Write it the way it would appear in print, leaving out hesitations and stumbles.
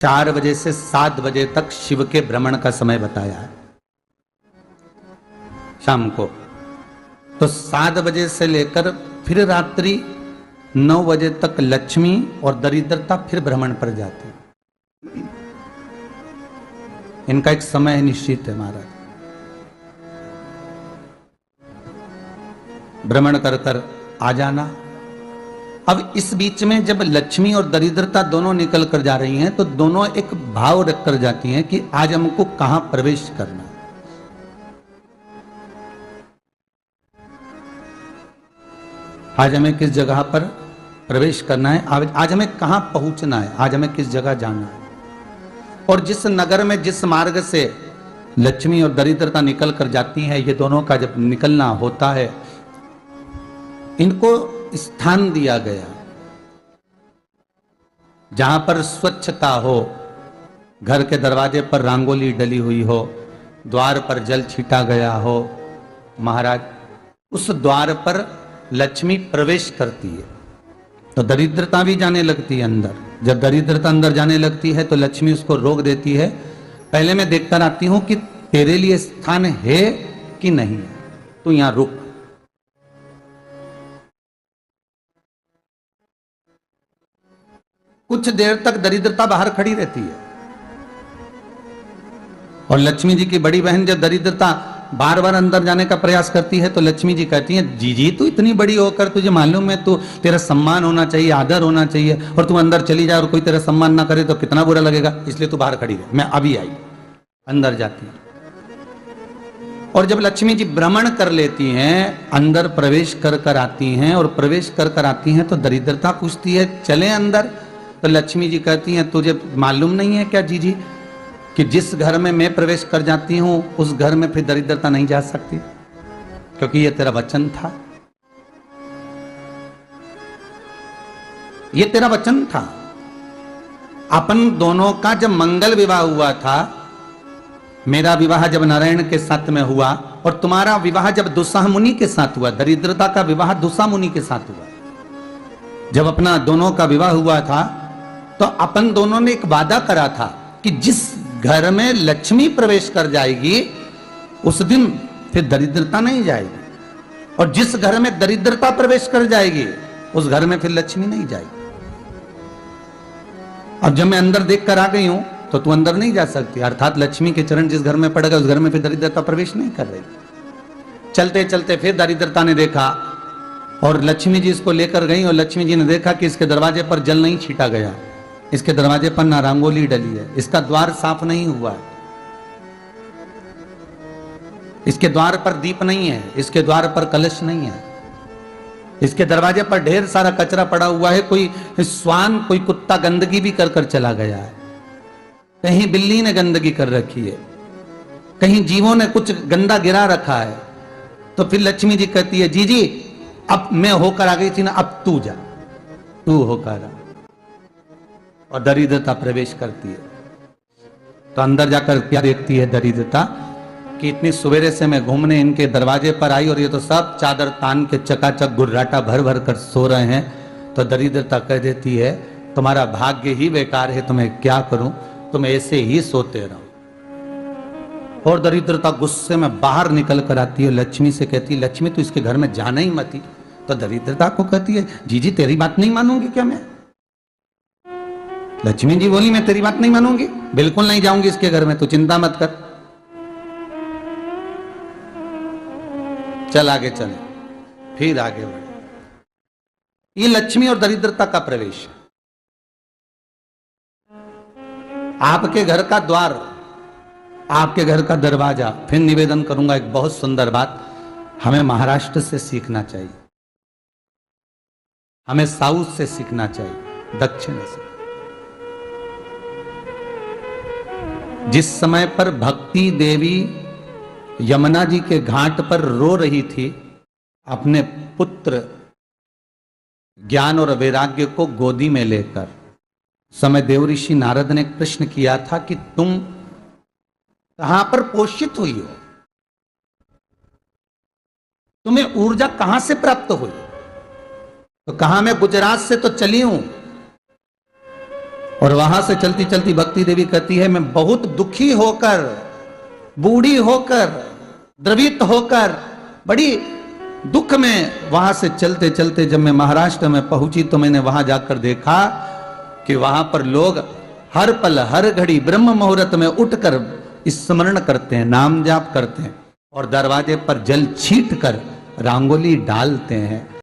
4 बजे से 7 बजे तक शिव के भ्रमण का समय बताया है शाम को। तो 7 बजे से लेकर फिर रात्रि 9 बजे तक लक्ष्मी और दरिद्रता फिर भ्रमण पर जाती है। इनका एक समय निश्चित है महाराज। भ्रमण कर कर आ जाना। अब इस बीच में जब लक्ष्मी और दरिद्रता दोनों निकल कर जा रही हैं तो दोनों एक भाव रख कर जाती हैं कि आज हमको कहां प्रवेश करना है। आज हमें किस जगह पर प्रवेश करना है, आज हमें कहां पहुंचना है, आज हमें किस जगह जाना है। और जिस नगर में जिस मार्ग से लक्ष्मी और दरिद्रता निकल कर जाती हैं, ये दोनों का जब निकलना होता है, इनको स्थान दिया गया जहां पर स्वच्छता हो, घर के दरवाजे पर रंगोली डली हुई हो, द्वार पर जल छीटा गया हो। महाराज उस द्वार पर लक्ष्मी प्रवेश करती है तो दरिद्रता भी जाने लगती है अंदर। जब दरिद्रता अंदर जाने लगती है तो लक्ष्मी उसको रोक देती है, पहले मैं देखकर आती हूं कि तेरे लिए स्थान है कि नहीं है, तू यहां रुक। कुछ देर तक दरिद्रता बाहर खड़ी रहती है और लक्ष्मी जी की बड़ी बहन जब दरिद्रता बार बार अंदर जाने का प्रयास करती है तो लक्ष्मी जी कहती हैं, जीजी तू इतनी बड़ी होकर तुझे मालूम है तू तेरा सम्मान होना चाहिए, आदर होना चाहिए, और तू अंदर चली जाए और कोई तेरा सम्मान ना करे तो कितना बुरा लगेगा, इसलिए तू बाहर खड़ी रहे। मैं अभी आई। अंदर जाती है और जब लक्ष्मी जी भ्रमण कर लेती हैं, अंदर प्रवेश कर कर आती हैं और प्रवेश कर कर आती हैं तो दरिद्रता पूछती है चले अंदर। तो लक्ष्मी जी कहती हैं, तुझे मालूम नहीं है क्या जीजी कि जिस घर में मैं प्रवेश कर जाती हूं उस घर में फिर दरिद्रता नहीं जा सकती, क्योंकि ये तेरा वचन था, ये तेरा वचन था। अपन दोनों का जब मंगल विवाह हुआ था, मेरा विवाह जब नारायण के साथ में हुआ और तुम्हारा विवाह जब दुस्साह मुनि के साथ हुआ, दरिद्रता का विवाह दुस्साह मुनि के साथ हुआ। जब अपना दोनों का विवाह हुआ था तो अपन दोनों ने एक वादा करा था कि जिस घर में लक्ष्मी प्रवेश कर जाएगी उस दिन फिर दरिद्रता नहीं जाएगी, और जिस घर में दरिद्रता प्रवेश कर जाएगी उस घर में फिर लक्ष्मी नहीं जाएगी। अब जब मैं अंदर देख कर आ गई हूं तो तू अंदर नहीं जा सकती, अर्थात लक्ष्मी के चरण जिस घर में पड़ गए उस घर में फिर दरिद्रता प्रवेश नहीं कर रही। चलते चलते फिर दरिद्रता ने देखा और लक्ष्मी जी इसको लेकर गई और लक्ष्मी जी ने देखा कि इसके दरवाजे पर जल नहीं छीटा गया, इसके दरवाजे पर ना रंगोली डली है, इसका द्वार साफ नहीं हुआ है, इसके द्वार पर दीप नहीं है, इसके द्वार पर कलश नहीं है, इसके दरवाजे पर ढेर सारा कचरा पड़ा हुआ है, कोई स्वान कोई कुत्ता गंदगी भी कर कर चला गया है, कहीं बिल्ली ने गंदगी कर रखी है, कहीं जीवों ने कुछ गंदा गिरा रखा है। तो फिर लक्ष्मी जी कहती है, जी जी अब मैं होकर आ गई थी ना, अब तू जा, तू होकर आ। और दरिद्रता प्रवेश करती है तो अंदर जाकर क्या देखती है दरिद्रता कि इतनी सवेरे से मैं घूमने इनके दरवाजे पर आई और ये तो सब चादर तान के चकाचक गुर्राटा भर भर कर सो रहे हैं। तो दरिद्रता कह देती है, तुम्हारा भाग्य ही बेकार है, तुम्हें क्या करूं, तुम ऐसे ही सोते रहो। और दरिद्रता गुस्से में बाहर निकल कर आती है, लक्ष्मी से कहती है, लक्ष्मी तू इसके घर में जाना ही मत। तो दरिद्रता को कहती है, जीजी तेरी बात नहीं मानूंगी क्या मैं? लक्ष्मी जी बोली, मैं तेरी बात नहीं मानूंगी, बिल्कुल नहीं जाऊंगी इसके घर में, तू चिंता मत कर, चल आगे चले। फिर आगे बढ़े। ये लक्ष्मी और दरिद्रता का प्रवेश। आपके घर का द्वार, आपके घर का दरवाजा। फिर निवेदन करूंगा एक बहुत सुंदर बात, हमें महाराष्ट्र से सीखना चाहिए, हमें साउथ से सीखना चाहिए, दक्षिण से। जिस समय पर भक्ति देवी यमुना जी के घाट पर रो रही थी, अपने पुत्र ज्ञान और वैराग्य को गोदी में लेकर, समय देव ऋषि नारद ने प्रश्न किया था कि तुम कहां पर पोषित हुई हो, तुम्हें ऊर्जा कहां से प्राप्त हुई? तो कहा, मैं गुजरात से तो चली हूं, और वहां से चलती चलती भक्ति देवी कहती है, मैं बहुत दुखी होकर, बूढ़ी होकर, द्रवित होकर, बड़ी दुख में वहां से चलते चलते जब मैं महाराष्ट्र में पहुंची तो मैंने वहां जाकर देखा कि वहां पर लोग हर पल हर घड़ी ब्रह्म मुहूर्त में उठकर स्मरण करते हैं, नाम जाप करते हैं और दरवाजे पर जल छीट कर रंगोली डालते हैं।